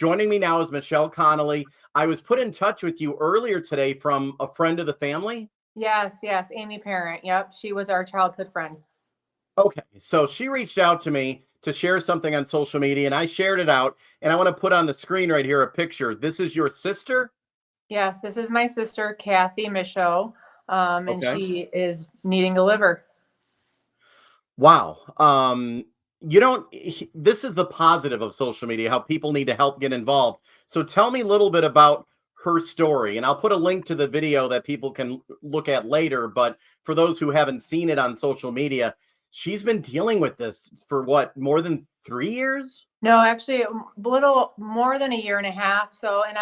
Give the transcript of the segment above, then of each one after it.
joining me now is Michelle Connolly. I was put in touch with you earlier today from a friend of the family. Yes, Amy Parent. Yep, she was our childhood friend. Okay, so she reached out to me to share something on social media, and I shared it out. And I want to put on the screen right here a picture. This is your sister? Yes, this is my sister, Kathy Michaud, and Okay. she is needing a liver. Wow. You don't, this is the positive of social media, how people need to help get involved. So tell me a little bit about her story, and I'll put a link to the video that people can look at later. But for those who haven't seen it on social media, she's been dealing with this for what, more than 3 years? No, actually, a little more than a year and a half. So in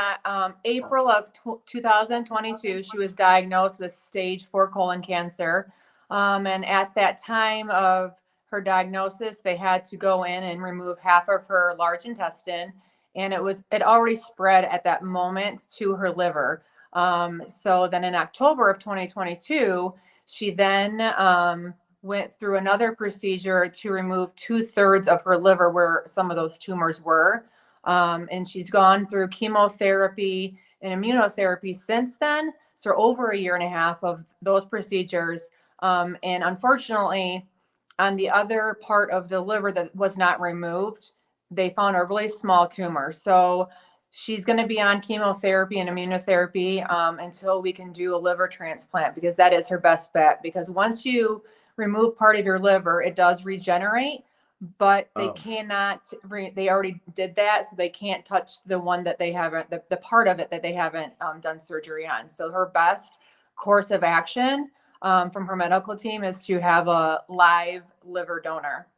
April of 2022, she was diagnosed with stage 4 colon cancer. And at that time of her diagnosis, they had to go in and remove half of her large intestine. And it already spread at that moment to her liver. So then in October of 2022, she then went through another procedure to remove 2/3 of her liver where some of those tumors were. And she's gone through chemotherapy and immunotherapy since then. So over a year and a half of those procedures. And unfortunately, on the other part of the liver that was not removed, they found a really small tumor. So she's going to be on chemotherapy and immunotherapy until we can do a liver transplant, because that is her best bet. Because once you remove part of your liver, it does regenerate, but they cannot, they already did that. So they can't touch the one that they haven't, the part of it that they haven't done surgery on. So her best course of action from her medical team is to have a live liver donor.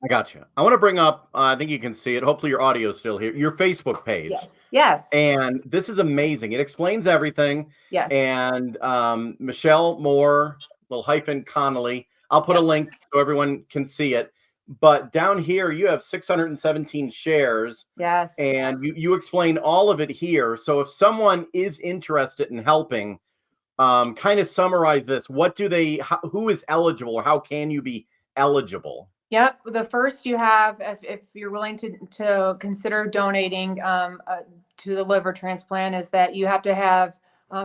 I got you. I want to bring up, I think you can see it. Hopefully your audio is still here. Your Facebook page. Yes. And this is amazing. It explains everything. Yes. And Michelle Moore, little hyphen Connolly. I'll put a link so everyone can see it. But down here, you have 617 shares. Yes. And you explain all of it here. So if someone is interested in helping, kind of summarize this. What do they, who is eligible, or how can you be eligible? Yep. The first you have, if you're willing to consider donating to the liver transplant, is that you have to have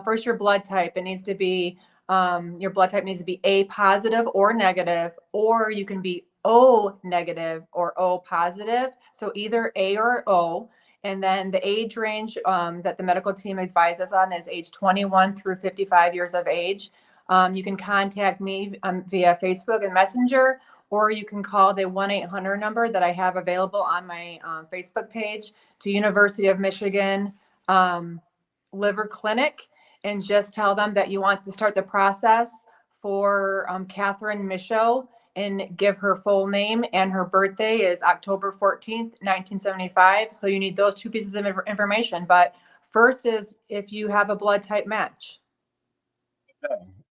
first your blood type. It needs to be, your blood type needs to be A positive or negative, or you can be O negative or O positive. So either A or O. And then the age range that the medical team advises on is age 21 through 55 years of age. You can contact me via Facebook and Messenger, or you can call the 1-800 number that I have available on my Facebook page to University of Michigan Liver Clinic, and just tell them that you want to start the process for Catherine Michaud, and give her full name, and her birthday is October 14th, 1975. So you need those two pieces of information. But first is if you have a blood type match.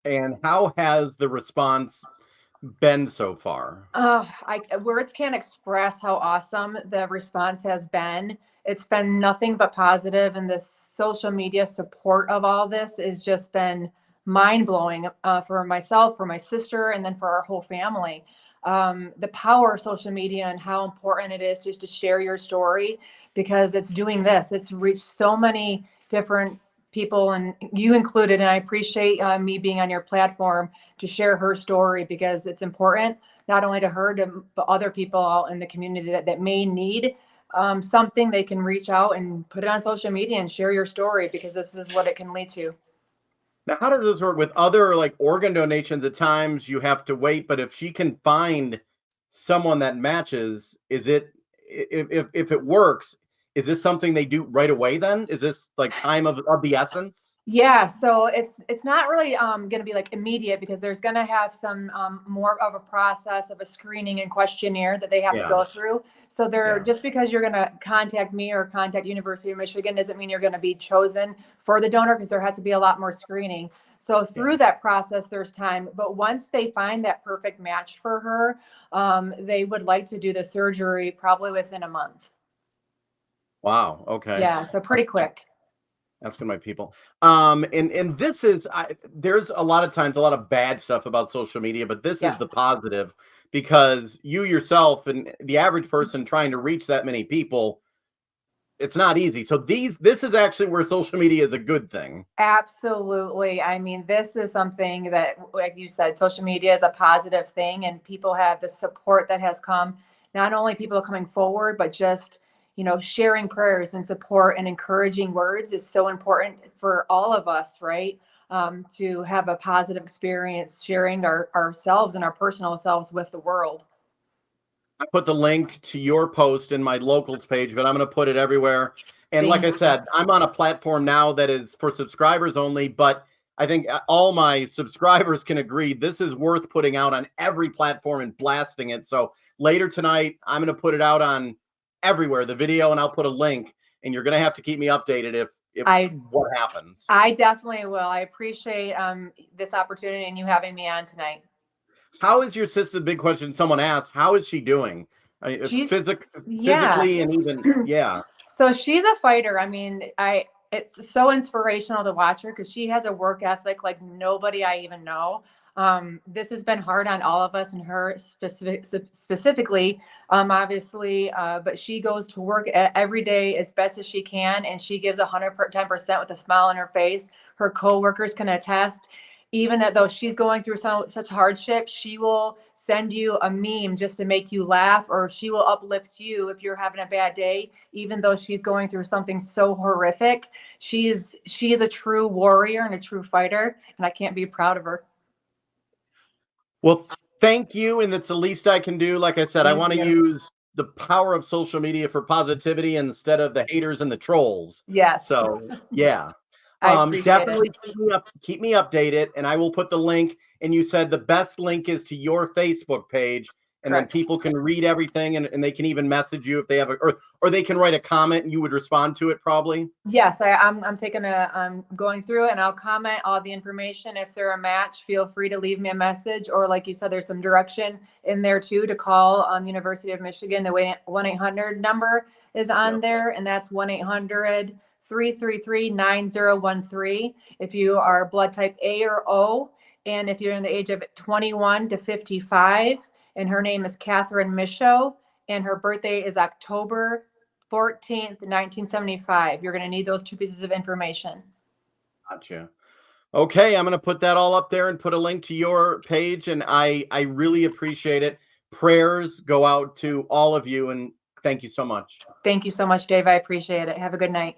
And how has the response been so far? Words can't express how awesome the response has been. It's been nothing but positive, and the social media support of all this has just been mind-blowing for myself, for my sister, and then for our whole family. The power of social media and how important it is just to share your story, because it's doing this. It's reached so many different people, and you included, and I appreciate me being on your platform to share her story, because it's important not only to her, but other people out in the community that may need something. They can reach out and put it on social media and share your story, because this is what it can lead to. Now, how does this work with other like organ donations? At times you have to wait, but if she can find someone that matches, is it, if it works, is this something they do right away then? Is this like time of the essence? Yeah, so it's not really going to be like immediate, because there's going to have some more of a process of a screening and questionnaire that they have to go through. So just because you're going to contact me or contact University of Michigan doesn't mean you're going to be chosen for the donor, because there has to be a lot more screening. So through that process, there's time. But once they find that perfect match for her, they would like to do the surgery probably within a month. Wow. Okay. Yeah, so pretty quick. That's good, my people. And this is, there's a lot of times a lot of bad stuff about social media, but this is the positive, because you yourself and the average person trying to reach that many people, it's not easy. So this is actually where social media is a good thing. Absolutely. I mean, this is something that, like you said, social media is a positive thing, and people have the support that has come, not only people coming forward, but just, sharing prayers and support and encouraging words is so important for all of us, right? To have a positive experience sharing ourselves and our personal selves with the world. I put the link to your post in my locals page, but I'm going to put it everywhere. And like Thank I you. said, I'm on a platform now that is for subscribers only, but I think all my subscribers can agree this is worth putting out on every platform and blasting it. So later tonight, I'm going to put it out on everywhere, the video, and I'll put a link. And you're going to have to keep me updated if I what happens. I definitely will. I appreciate this opportunity and you having me on tonight. How is your sister? The big question someone asked. How is she doing? I mean, She, yeah. physically and even yeah. So she's a fighter. I mean, it's so inspirational to watch her because she has a work ethic like nobody I even know. This has been hard on all of us and her specifically, obviously. But she goes to work every day as best as she can, and she gives 110% with a smile on her face. Her coworkers can attest. Even though she's going through such hardship, she will send you a meme just to make you laugh, or she will uplift you if you're having a bad day. Even though she's going through something so horrific, she is a true warrior and a true fighter, and I can't be proud of her. Well, thank you, and that's the least I can do. Like I said, I Thank want to you. use the power of social media for positivity instead of the haters and the trolls. Yes, So, yeah. I appreciate it. Definitely keep me updated, and I will put the link. And you said the best link is to your Facebook page, and then Correct. people can read everything, and they can even message you if they have or they can write a comment and you would respond to it probably. Yes, I'm going through it and I'll comment all the information. If they're a match, feel free to leave me a message, or like you said, there's some direction in there too to call University of Michigan. The 1-800 number is on Yep. there, and that's 1-800-333-9013. If you are blood type A or O, and if you're in the age of 21 to 55, and her name is Catherine Michaud, and her birthday is October 14th, 1975. You're going to need those two pieces of information. Gotcha. Okay, I'm going to put that all up there and put a link to your page, and I really appreciate it. Prayers go out to all of you, and thank you so much. Thank you so much, Dave. I appreciate it. Have a good night.